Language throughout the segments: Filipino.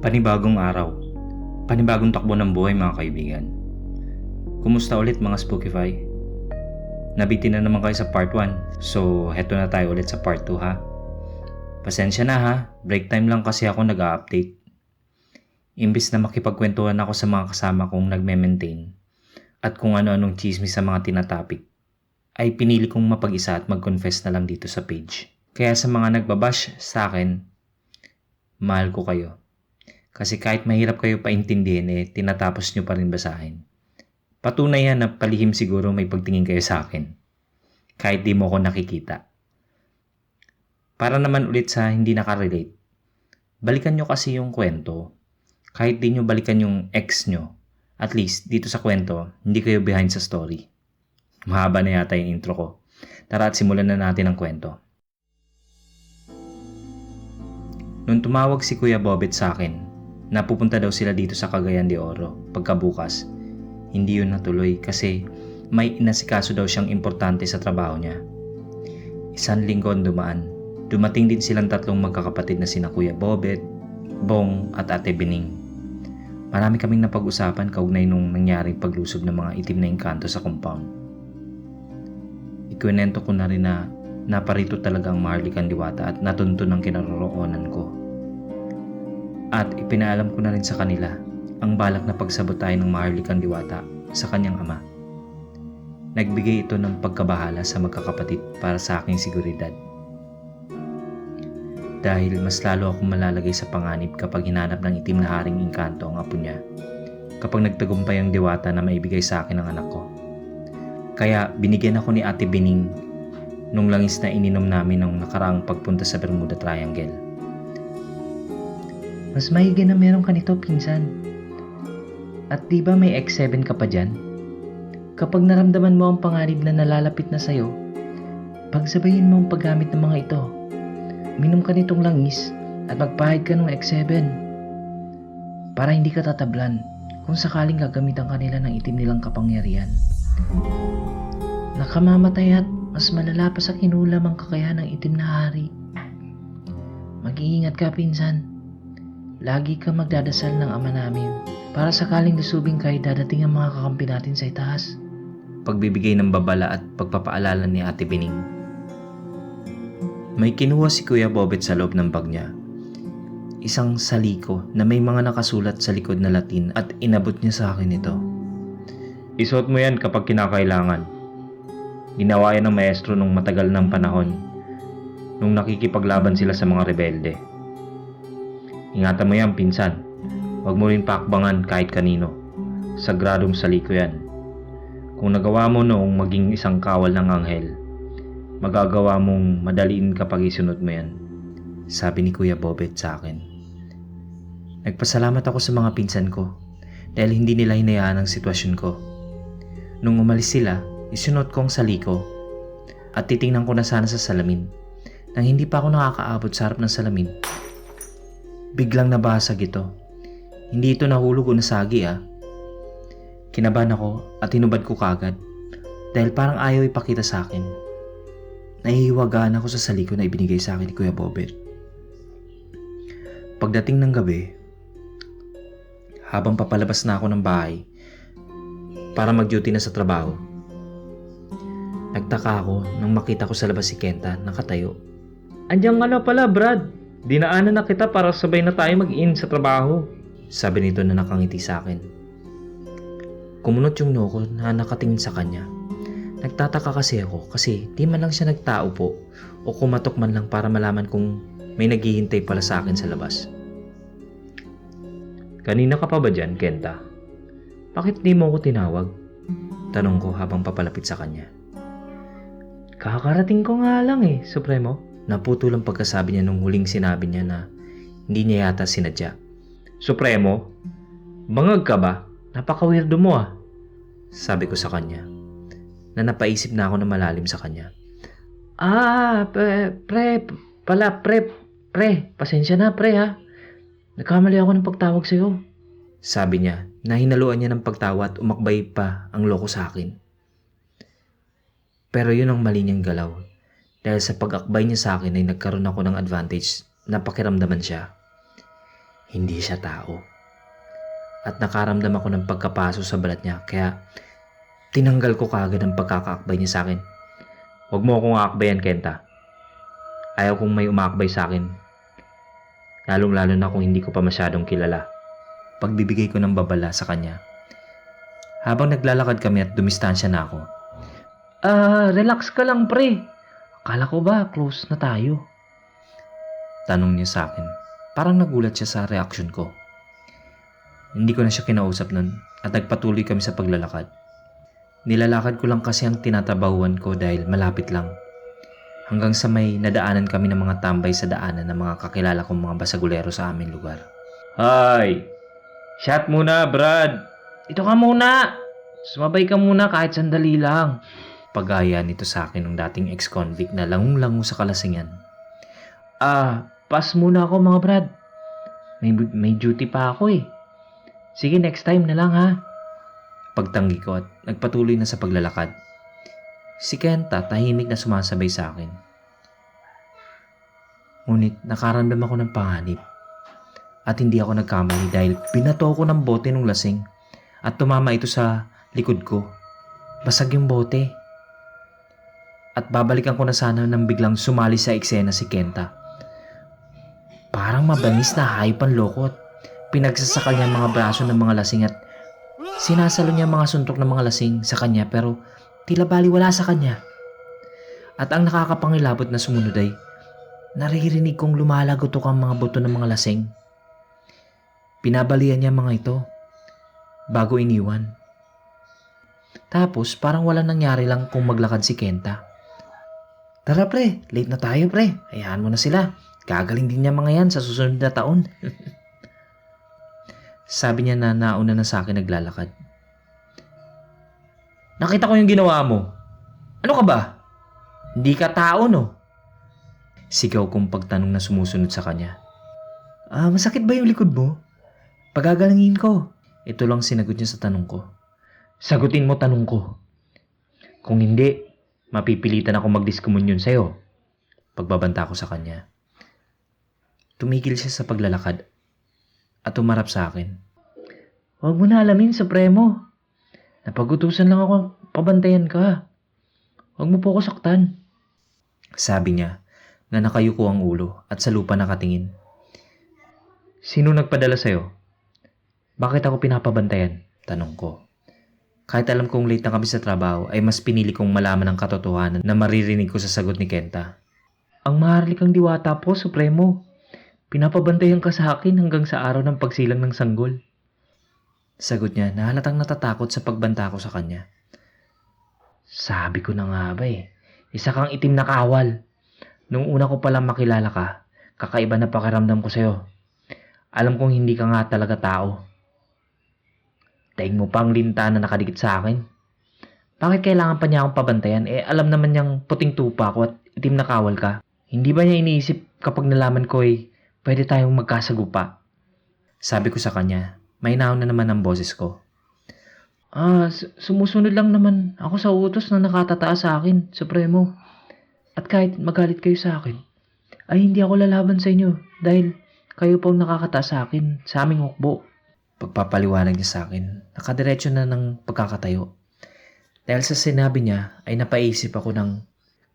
Panibagong araw, panibagong takbo ng buhay mga kaibigan. Kumusta ulit mga Spookify? Nabitin na naman kayo sa part 1, so heto na tayo ulit sa part 2 ha. Pasensya na ha, break time lang kasi ako nag-a-update. Imbis na makipagkwentuhan ako sa mga kasama kong nagme-maintain at kung ano-anong chismis sa mga tinatapik, ay pinili kong mapag-isa at mag-confess na lang dito sa page. Kaya sa mga nagbabash sa akin, mahal ko kayo. Kasi kahit mahirap kayo paintindihin tinatapos nyo pa rin basahin. Patunay yan na palihim siguro may pagtingin kayo sa akin. Kahit di mo ko nakikita. Para naman ulit sa hindi nakarelate, balikan nyo kasi yung kwento. Kahit di nyo balikan yung ex nyo, at least dito sa kwento, hindi kayo behind sa story. Mahaba na yata yung intro ko. Tara at simulan na natin ang kwento. Nung tumawag si Kuya Bobet sa akin, napupunta daw sila dito sa Cagayan de Oro pagkabukas. Hindi yun natuloy kasi may inasikaso daw siyang importante sa trabaho niya. Isang linggo dumaan. Dumating din silang tatlong magkakapatid na sina Kuya Bobet, Bong at Ate Bening. Marami kaming napag-usapan kaugnay nung nangyaring paglusob ng mga itim na engkanto sa compound. Ikwinento ko na rin na naparito talaga ang Maharlikang Diwata at natuntun ang kinaroroonan ko. At ipinaalam ko na rin sa kanila ang balak na pagsabotahin ng Maharlikang Diwata sa kanyang ama. Nagbigay ito ng pagkabahala sa magkakapatid para sa aking seguridad. Dahil mas lalo akong malalagay sa panganib kapag hinanap ng itim na haring engkanto ang apo niya kapag nagtagumpay ang diwata na maibigay sa akin ang anak ko. Kaya binigyan ako ni Ate Bening nung langis na ininom namin nung nakaraang pagpunta sa Bermuda Triangle. Mas maigi na meron ka nito, pinsan. At di ba may X7 ka pa dyan? Kapag naramdaman mo ang panganib na nalalapit na sa'yo, pagsabayin mo ang paggamit ng mga ito. Minom ka nitong langis at magpahid ka ng X7 para hindi ka tatablan kung sakaling gagamitan kanila ng itim nilang kapangyarihan. Nakamamatay at mas malala pa sa kinulam ang kakayahan ng itim na hari. Mag-iingat ka, pinsan. Lagi ka magdadasal ng ama namin para sakaling lusubing ka ay dadating ang mga kakampi natin sa itaas. Pagbibigay ng babala at pagpapaalala ni Ate Bening. May kinuha si Kuya Bobet sa loob ng bag niya. Isang saliko na may mga nakasulat sa likod na Latin at inabot niya sa akin ito. Isuot mo yan kapag kinakailangan. Ginawa yan ng maestro nung matagal ng panahon nung nakikipaglaban sila sa mga rebelde. Ingatan mo yan, pinsan. Huwag mo rin pakbangan kahit kanino. Sagradong saliko yan. Kung nagawa mo noong maging isang kawal ng anghel, magagawa mong madaliin kapag isunod mo yan, sabi ni Kuya Bobet sa akin. Nagpasalamat ako sa mga pinsan ko dahil hindi nila hinayaan ang sitwasyon ko. Nung umalis sila, isunod ko ang saliko at titingnan ko na sana sa salamin. Nang hindi pa ako nakakaabot sa harap ng salamin, biglang nabasag ito. Hindi ito nahulog o nasagi Kinabahan ako at hinubad ko kagad dahil parang ayaw ipakita sa akin. Nahihiwagaan ako sa saliko na ibinigay sa akin ni Kuya Bobet. Pagdating ng gabi, habang papalabas na ako ng bahay para mag-duty na sa trabaho, nagtaka ako nang makita ko sa labas si Kenta nakatayo. Andiyan nga na pala, Brad. Dinaanan na kita para sabay na tayo mag-in sa trabaho, sabi nito na nakangiti sa akin. Kumunot yung noo ko na nakatingin sa kanya. Nagtataka kasi ako kasi di man lang siya nagtao po o kumatok man lang para malaman kung may naghihintay pala sa akin sa labas. Kanina ka pa ba dyan, Kenta? Bakit di mo ako tinawag? Tanong ko habang papalapit sa kanya. Kakarating ko nga lang Supremo. Naputol ang pagkasabi niya nung huling sinabi niya na hindi niya yata sinadya. Supremo? Bangag ka ba? Napaka-weirdo mo sabi ko sa kanya. Na napaisip na ako na malalim sa kanya. Pre, pasensya na pre Nagkamali ako ng pagtawag sa'yo. Sabi niya na hinaluan niya ng pagtawa at umakbay pa ang loko sa akin. Pero yun ang mali niyang galaw. Dahil sa pag-akbay niya sa akin ay nagkaroon ako ng advantage na pakiramdaman siya. Hindi siya tao. At nakaramdam ako ng pagkapaso sa balat niya kaya tinanggal ko kaagad ang pagkakaakbay niya sa akin. Huwag mo akong aakbayan, Kenta. Ayaw kong may umaakbay sa akin. Lalong-lalo na kung hindi ko pa masyadong kilala. Pagbibigay ko ng babala sa kanya. Habang naglalakad kami at dumistansya na ako. Relax ka lang pre. Akala ko ba close na tayo? Tanong niya sa akin. Parang nagulat siya sa reaksyon ko. Hindi ko na siya kinausap nun at nagpatuloy kami sa paglalakad. Nilalakad ko lang kasi ang tinatrabahuan ko dahil malapit lang. Hanggang sa may nadaanan kami ng mga tambay sa daanan ng mga kakilala kong mga basagulero sa aming lugar. Hi! Shot muna, Brad! Ito ka muna! Sumabay ka muna kahit sandali lang. Pagaya nito sa akin ng dating ex-convict na langung-lango sa kalasingan. Pass muna ako mga Brad. May duty pa ako eh. Sige, next time na lang ha. Pagtanggi ko at nagpatuloy na sa paglalakad. Si Kenta tahimik na sumasabay sa akin. Ngunit nakaramdam ako ng panganib. At hindi ako nagkamali dahil binato ko ng bote ng lasing at tumama ito sa likod ko. Basag yung bote. At babalikan ko na sana nang biglang sumali sa eksena si Kenta. Parang mabanis na hayop ang loko at pinagsasakal niya ang mga braso ng mga lasing at sinasalo niya ang mga suntok ng mga lasing sa kanya pero tila baliwala sa kanya. At ang nakakapangilabot na sumunod ay naririnig kong lumalagotok ang mga buto ng mga lasing. Pinabalian niya mga ito bago iniwan. Tapos parang wala nangyari lang kung maglakad si Kenta. Tara pre, late na tayo pre. Hayaan mo na sila. Gagaling din niya mga yan sa susunod na taon. Sabi niya na nauna na sa akin naglalakad. Nakita ko yung ginawa mo. Ano ka ba? Hindi ka tao no? Sigaw kong pagtanong na sumusunod sa kanya. Masakit ba yung likod mo? Pagagalingin ko. Ito lang sinagot niya sa tanong ko. Sagutin mo tanong ko. Kung hindi, mapipilitan ako magdiskomunyon sa'yo. Pagbabanta ko sa kanya. Tumigil siya sa paglalakad at umarap sa akin. Huwag mo na alamin, Supremo. Napagutusan lang ako pabantayan ka. Huwag mo po ako saktan. Sabi niya na nakayuko ang ulo at sa lupa nakatingin. Sino nagpadala sa'yo? Bakit ako pinapabantayan? Tanong ko. Kahit alam kong late na kami sa trabaho ay mas pinili kong malaman ang katotohanan na maririnig ko sa sagot ni Kenta. Ang maharlikang diwata po, Supremo. Pinapabantayan ka sa akin hanggang sa araw ng pagsilang ng sanggol. Sagot niya na halatang natatakot sa pagbanta ko sa kanya. Sabi ko na nga ba eh. Isa kang itim na kawal. Nung una ko palang makilala ka, kakaiba na pakiramdam ko sa'yo. Alam kong hindi ka nga talaga tao. Daig mo pang linta na nakadikit sa akin. Bakit kailangan pa niya akong pabantayan? Alam naman niyang puting tupa ko at itim na kawal ka. Hindi ba niya iniisip kapag nalaman ko pwede tayong magkasagupa? Sabi ko sa kanya, may naon na naman ang boses ko. Sumusunod lang naman ako sa utos na nakatataas sa akin, Supremo. At kahit magalit kayo sa akin, ay hindi ako lalaban sa inyo dahil kayo pong nakakataas sa akin sa aming hukbo. Pagpapaliwanag niya sa akin, nakadiretso na ng pagkakatayo. Dahil sa sinabi niya ay napaisip ako ng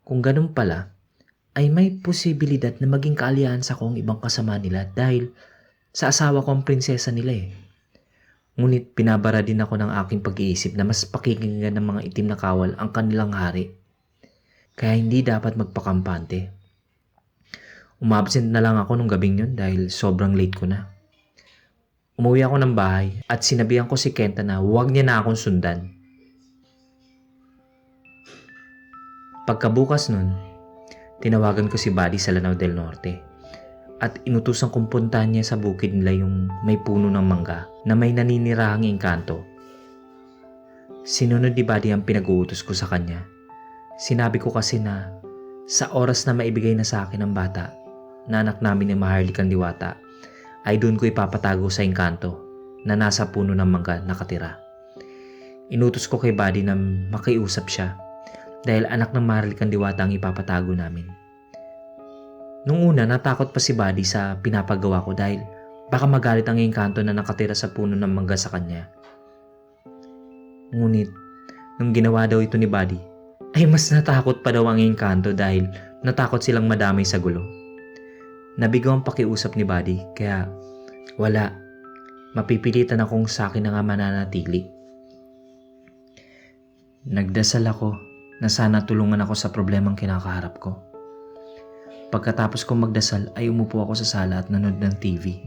kung ganun pala, ay may posibilidad na maging kaaliansa ko ang ibang kasama nila dahil sa asawa ko ang prinsesa nila eh. Ngunit pinabara din ako ng aking pag-iisip na mas pakikinggan ng mga itim na kawal ang kanilang hari. Kaya hindi dapat magpakampante. Umabsent na lang ako nung gabing yun dahil sobrang late ko na. Umuwi ako ng bahay at sinabihan ko si Kenta na huwag niya na akong sundan. Pagkabukas nun, tinawagan ko si Buddy sa Lanao del Norte at inutusan kong puntahan niya sa bukid nila yung may puno ng mangga na may naninirahang engkanto. Sinunod ni Buddy ang pinag-uutos ko sa kanya. Sinabi ko kasi na sa oras na maibigay na sa akin ang bata na anak namin ni Maharlikang Diwata ay doon ko ipapatago sa engkanto na nasa puno ng mangga nakatira. Inutos ko kay Buddy na makiusap siya dahil anak ng Maharlikang Diwata ang ipapatago namin. Nung una natakot pa si Buddy sa pinapagawa ko dahil Baka magalit ang engkanto na nakatira sa puno ng mangga sa kanya. Ngunit, nung ginawa daw ito ni Buddy, ay mas natakot pa daw ang engkanto dahil natakot silang madamay sa gulo. Nabigo ang pakiusap ni Buddy, kaya wala, mapipilitan akong sa akin na nga mananatili. Nagdasal ako na sana tulungan ako sa problemang kinakaharap ko. Pagkatapos kong magdasal ay umupo ako sa sala at nanood ng TV.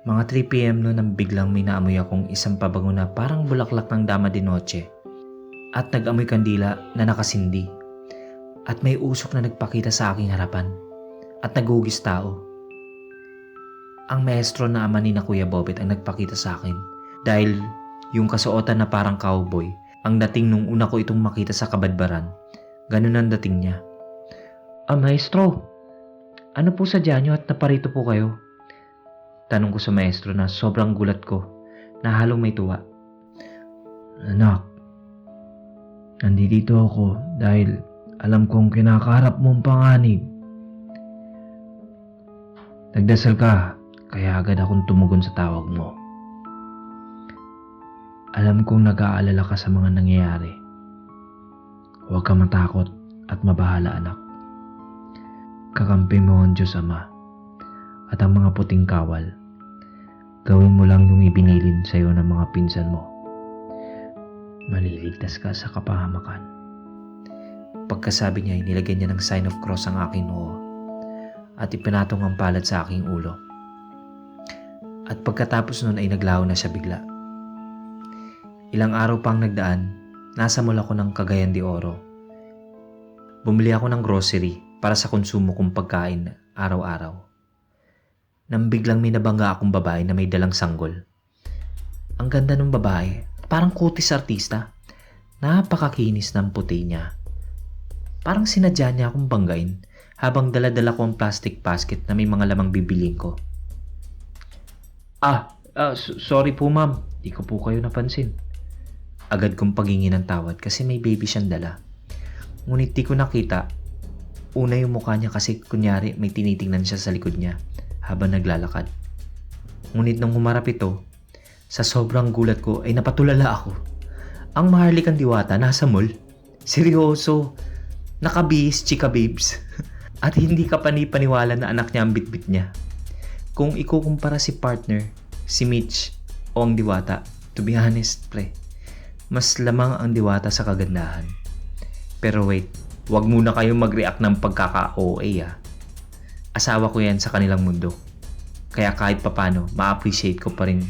Mga 3 PM noon nang biglang may naamoy akong isang pabango na parang bulaklak ng dama de noche at nag-amoy kandila na nakasindi at may usok na nagpakita sa aking harapan at naghugis tao. Ang maestro na ama ni na Kuya Bobet ang nagpakita sa akin dahil yung kasuotan na parang cowboy ang dating nung una ko itong makita sa Kabadbaran. Ganun ang dating niya. Maestro, ano po sadya niyo at naparito po kayo? Tanong ko sa maestro na sobrang gulat ko na halong may tuwa. Anak, nandito ako dahil alam kong kinakaharap mong panganib. Nagdasal ka, kaya agad akong tumugon sa tawag mo. Alam kong nag-aalala ka sa mga nangyayari. Huwag ka matakot at mabahala, anak. Kakampi mo ang Diyos Ama at ang mga puting kawal. Gawin mo lang yung ibinilin sa iyo ng mga pinsan mo. Maliligtas ka sa kapahamakan. Pagkasabi niya, nilagyan niya ng sign of cross ang aking noo at ipinatong ang palad sa aking ulo. At pagkatapos nun ay naglaho na siya bigla. Ilang araw pang nagdaan, nasa mall ako ng Cagayan de Oro. Bumili ako ng grocery para sa konsumo kong pagkain araw-araw. Nang biglang may nabangga akong babae na may dalang sanggol. Ang ganda ng babae, parang kutis artista. Napakakinis ng puti niya. Parang sinadya niya akong banggain habang dala-dala ko ang plastic basket na may mga lamang bibiling ko. Sorry po ma'am, di ko po kayo napansin. Agad kong paghingi ng tawad kasi may baby siyang dala. Ngunit di ko nakita. Una yung mukha niya kasi kunyari may tinitingnan siya sa likod niya habang naglalakad. Ngunit nung humarap ito, sa sobrang gulat ko ay napatulala ako. Ang maharlikang diwata nasa mall. Seryoso. Nakabihis, chika babes. At hindi ka panipaniwala na anak niya ang bitbit niya. Kung ikukumpara si partner, si Mitch o ang diwata, to be honest pre, mas lamang ang diwata sa kagandahan. Pero wait, wag muna kayong mag-react ng pagkaka-OA ah. Asawa ko yan sa kanilang mundo. Kaya kahit papano, ma-appreciate ko pa rin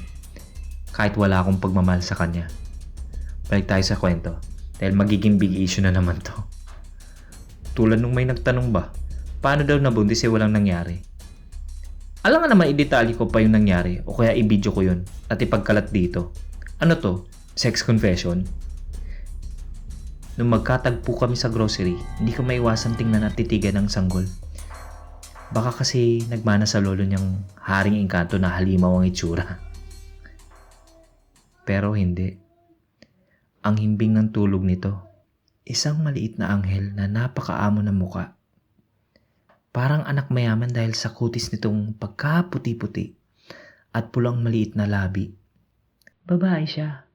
kahit wala akong pagmamahal sa kanya. Balik tayo sa kwento dahil magiging big issue na naman to. Tulad nung may nagtanong ba, paano daw nabuntis walang nangyari? Alam nga naman i-detalye ko pa yung nangyari o kaya i-video ko yun at ipagkalat dito. Ano to? Sex confession? Nung magkatagpo kami sa grocery, hindi ko maiwasan tingnan at titigan ng sanggol. Baka kasi nagmana sa lolo niyang haring engkanto na halimaw ang itsura. Pero hindi. Ang himbing ng tulog nito, isang maliit na anghel na napakaamo ng muka. Parang anak mayaman dahil sa kutis nitong pagkaputi-puti at pulang maliit na labi. Babae siya.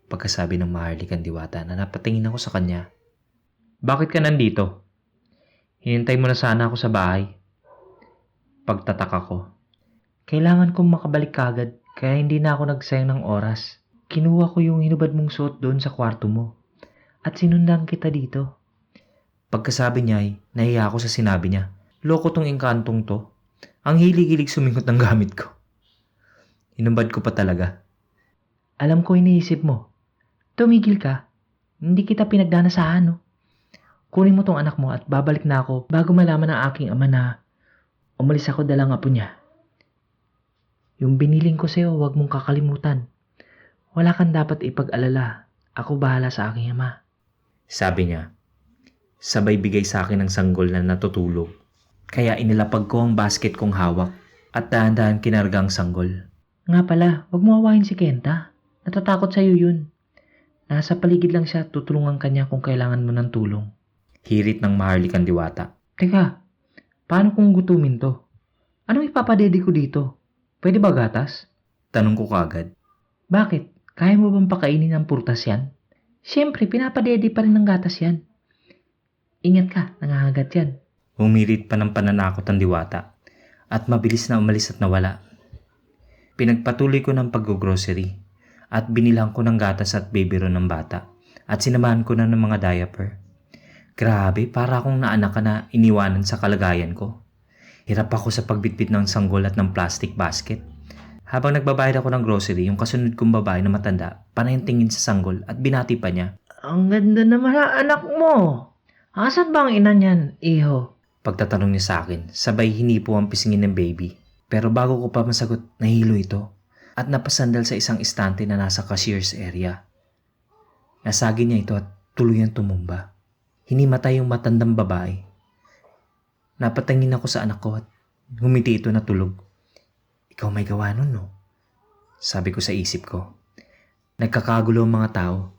Pagkasabi ng maharlikang diwata na napatingin ako sa kanya. Bakit ka nandito? Hinintay mo na sana ako sa bahay. Pagtataka ko. Kailangan kong makabalik kagad kaya hindi na ako nagsayang ng oras. Kinuha ko yung hinubad mong suot doon sa kwarto mo at sinundan kita dito. Pagkasabi niya ay nahiya ako sa sinabi niya. Loko tong engkantong to. Ang hilig-hilig sumingot ng gamit ko. Hinubad ko pa talaga. Alam ko iniisip mo. Tumigil ka. Hindi kita pinagdanasahan no. Kunin mo tong anak mo at babalik na ako bago malaman ng aking ama na umalis ako dalang apo niya. Yung biniling ko sa'yo, huwag mong kakalimutan. Wala kang dapat ipag-alala. Ako bahala sa aking ama. Sabi niya, sabay bigay sa akin ng sanggol na natutulog. Kaya inilapag ko ang basket kong hawak at dahan-dahan kinarga ang sanggol. Nga pala, huwag mo awahin si Kenta. Natatakot sa'yo yun. Nasa paligid lang siya, tutulungan kanya kung kailangan mo ng tulong. Hirit ng maharlikang diwata. Teka, paano kung gutumin to? Anong ipapadede ko dito? Pwede ba gatas? Tanong ko kagad. Bakit? Kaya mo bang pakainin ng prutas yan? Siyempre, pinapadede pa rin ng gatas yan. Ingat ka, nangangagat yan. Humirit pa ng pananakot ang Diwata at mabilis na umalis at nawala. Pinagpatuloy ko ng pag-grocery at binilang ko ng gatas at baby ron ng bata at sinamahan ko na ng mga diaper. Grabe, para akong naanak ka na iniwanan sa kalagayan ko. Hirap ako sa pagbitbit ng sanggol at ng plastic basket. Habang nagbabayad ako ng grocery, yung kasunod kong babae na matanda, panay ang tingin sa sanggol at binati pa niya. Ang ganda naman ang anak mo. Asan ba ang ina niyan, iho? Pagtatanong niya sa akin, sabay hinipo ang pisngin ng baby. Pero bago ko pa masagot, nahilo ito at napasandal sa isang istante na nasa cashier's area. Nasagi niya ito at tuluyang tumumba. Hinimatay yung matandang babae. Napatangin ako sa anak ko at humiti ito na tulog. Ikaw may gawa nun, no? Sabi ko sa isip ko. Nagkakagulo ang mga tao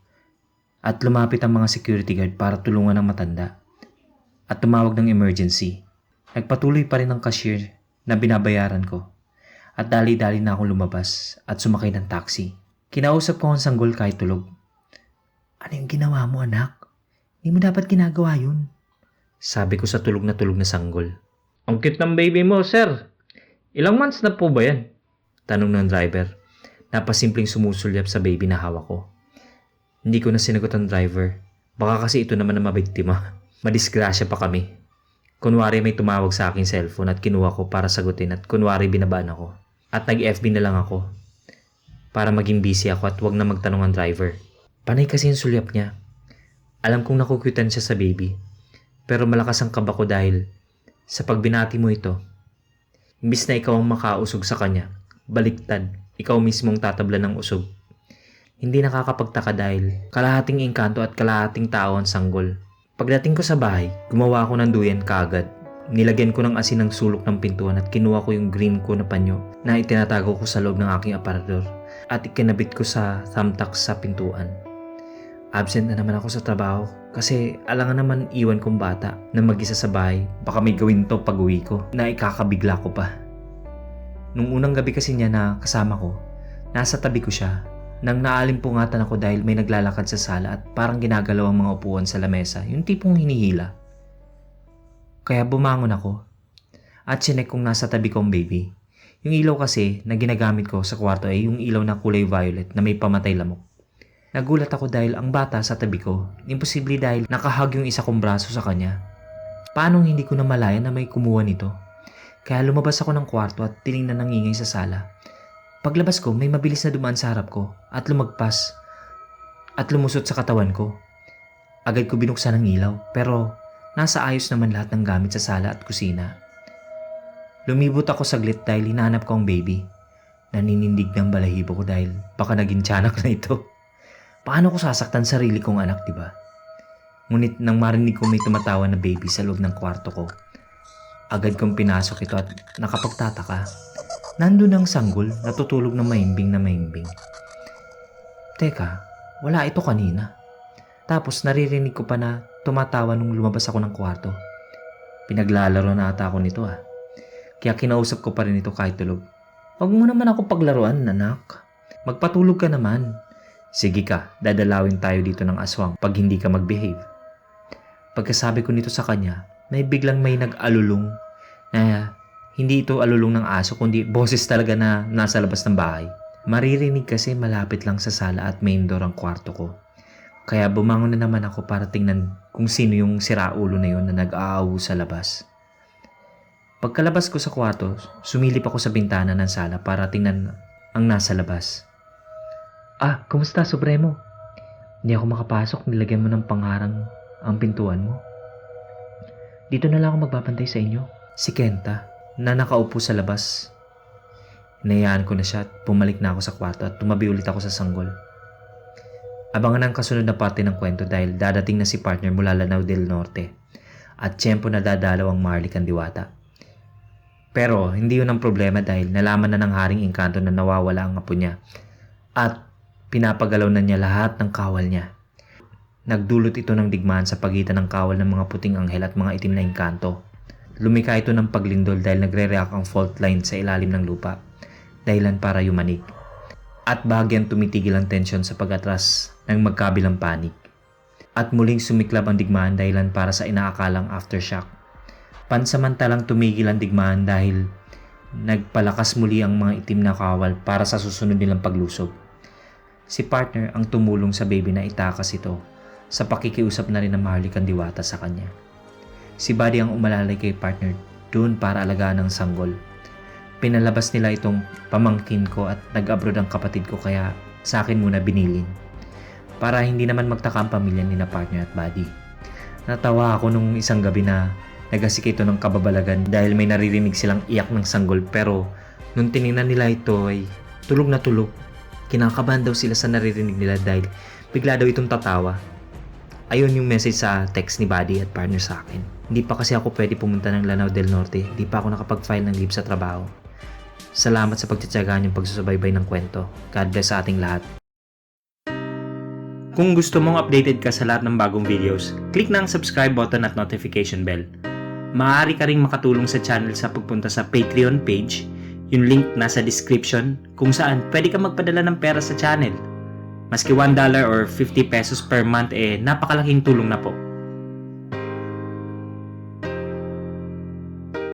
at lumapit ang mga security guard para tulungan ang matanda at tumawag ng emergency. Nagpatuloy pa rin ang cashier na binabayaran ko at dali-dali na akong lumabas at sumakay ng taxi. Kinausap ko ang sanggol kahit tulog. Ano yung ginawa mo, anak? Hindi mo dapat ginagawa yun. Sabi ko sa tulog na sanggol. Ang cute ng baby mo, sir. Ilang months na po ba yan? Tanong ng driver. Napasimpleng sumusulyap sa baby na hawak ko. Hindi ko na sinagot ang driver. Baka kasi ito naman na mabiktima. Madisgrasya pa kami. Kunwari may tumawag sa aking cellphone at kinuha ko para sagutin at kunwari binabaan ako. At nag-FB na lang ako. Para maging busy ako at wag na magtanong ang driver. Panay kasi yung sulyap niya. Alam kong nakukutan siya sa baby. Pero malakas ang kaba ko dahil sa pagbinati mo ito. Imbis na ikaw ang makausog sa kanya, baliktad, ikaw mismong tatabla ng usog. Hindi nakakapagtaka dahil kalahating engkanto at kalahating tao ang sanggol. Pagdating ko sa bahay, gumawa ako ng duyan kaagad. Nilagyan ko ng asin ng sulok ng pintuan at kinuha ko yung green ko na panyo na itinatago ko sa loob ng aking aparador at ikinabit ko sa thumbtack sa pintuan. Absent na naman ako sa trabaho kasi alangan naman iwan kong bata na mag-isa sa bahay. Baka may gawin to pag uwi ko na ikakabigla ko pa. Nung unang gabi kasi niya na kasama ko, nasa tabi ko siya. Nang naalimpungatan ako dahil may naglalakad sa sala at parang ginagalaw ang mga upuan sa lamesa, yung tipong hinihila. Kaya bumangon ako at sinek kung nasa tabi ko ang baby. Yung ilaw kasi na ginagamit ko sa kwarto ay yung ilaw na kulay violet na may pamatay lamok. Nagulat ako dahil ang bata sa tabi ko, imposible dahil nakahag yung isa kong braso sa kanya. Paanong hindi ko na malaya na may kumuha nito? Kaya lumabas ako ng kwarto at tiningnan ng ingay sa sala. Paglabas ko, may mabilis na dumaan sa harap ko at lumagpas at lumusot sa katawan ko. Agad ko binuksan ang ilaw pero nasa ayos naman lahat ng gamit sa sala at kusina. Lumibot ako saglit dahil hinahanap ko ang baby. Naninindig ng balahibo ko dahil baka naging tiyanak na ito. Paano ko sasaktan sarili kong anak, diba? Ngunit nang marinig ko may tumatawa na baby sa loob ng kwarto ko, agad kong pinasok ito at nakapagtataka. Nandun ang sanggol, natutulog ng mahimbing na mahimbing. Teka, wala ito kanina. Tapos naririnig ko pa na tumatawa nung lumabas ako ng kwarto. Pinaglalaro na ata ako nito Kaya kinausap ko pa rin ito kahit tulog. Huwag mo naman ako paglaruan, anak. Magpatulog ka naman. Sige ka, dadalawin tayo dito ng aswang pag hindi ka mag-behave. Pagkasabi ko nito sa kanya, biglang may nag-alulong na hindi ito alulong ng aso kundi boses talaga na nasa labas ng bahay. Maririnig kasi malapit lang sa sala at main door ang kwarto ko. Kaya bumangon na naman ako para tingnan kung sino yung siraulo na yun na nag-aawu sa labas. Pagkalabas ko sa kwarto, sumilip ako sa bintana ng sala para tingnan ang nasa labas. Kumusta, Supremo? Hindi ako makapasok, nilagyan mo ng pangharang ang pintuan mo. Dito na lang ako magbabantay sa inyo. Si Kenta, na nakaupo sa labas. Hinayaan ko na siya at bumalik na ako sa kwarto at tumabi ulit ako sa sanggol. Abangan ang kasunod na parte ng kwento dahil dadating na si partner mula Lanao del Norte at tiyempo na dadalaw ang Marlican Diwata. Pero hindi yun ang problema dahil nalaman na ng Haring Engkanto na nawawala ang apo niya at pinapagalaw na niya lahat ng kawal niya. Nagdulot ito ng digmaan sa pagitan ng kawal ng mga puting anghel at mga itim na engkanto. Lumika ito ng paglindol dahil nagre-react ang fault line sa ilalim ng lupa. dahilan para yumanig. At bahagyang tumitigil ang tensyon sa pag-atras ng magkabilang panig. At muling sumiklab ang digmaan dahilan para sa inaakalang aftershock. Pansamantalang tumigil ang digmaan dahil nagpalakas muli ang mga itim na kawal para sa susunod nilang paglusob. Si partner ang tumulong sa baby na itakas ito sa pakikiusap na rin ng mahalikan diwata sa kanya. Si Buddy ang umalalay kay partner doon para alagaan ng sanggol. Pinalabas nila itong pamangkin ko at nag-abroad ang kapatid ko kaya sa akin muna binilin. Para hindi naman magtaka ang pamilya ni na partner at Buddy. Natawa ako nung isang gabi na nagasik ito ng kababalagan dahil may naririnig silang iyak ng sanggol pero nung tinignan nila ito ay tulog na tulog. Kinakabahan daw sila sa naririnig nila dahil bigla daw itong tatawa. Ayun yung message sa text ni Buddy at partner sa akin. Hindi pa kasi ako pwede pumunta ng Lanao del Norte. Hindi pa ako nakapag-file ng leave sa trabaho. Salamat sa pagtsatsagaan yung pagsusubaybay ng kwento. God bless sa ating lahat. Kung gusto mong updated ka sa lahat ng bagong videos, click na ang subscribe button at notification bell. Maaari ka ring makatulong sa channel sa pagpunta sa Patreon page. Yung link nasa description kung saan pwede ka magpadala ng pera sa channel. Maski $1 or 50 pesos per month napakalaking tulong na po.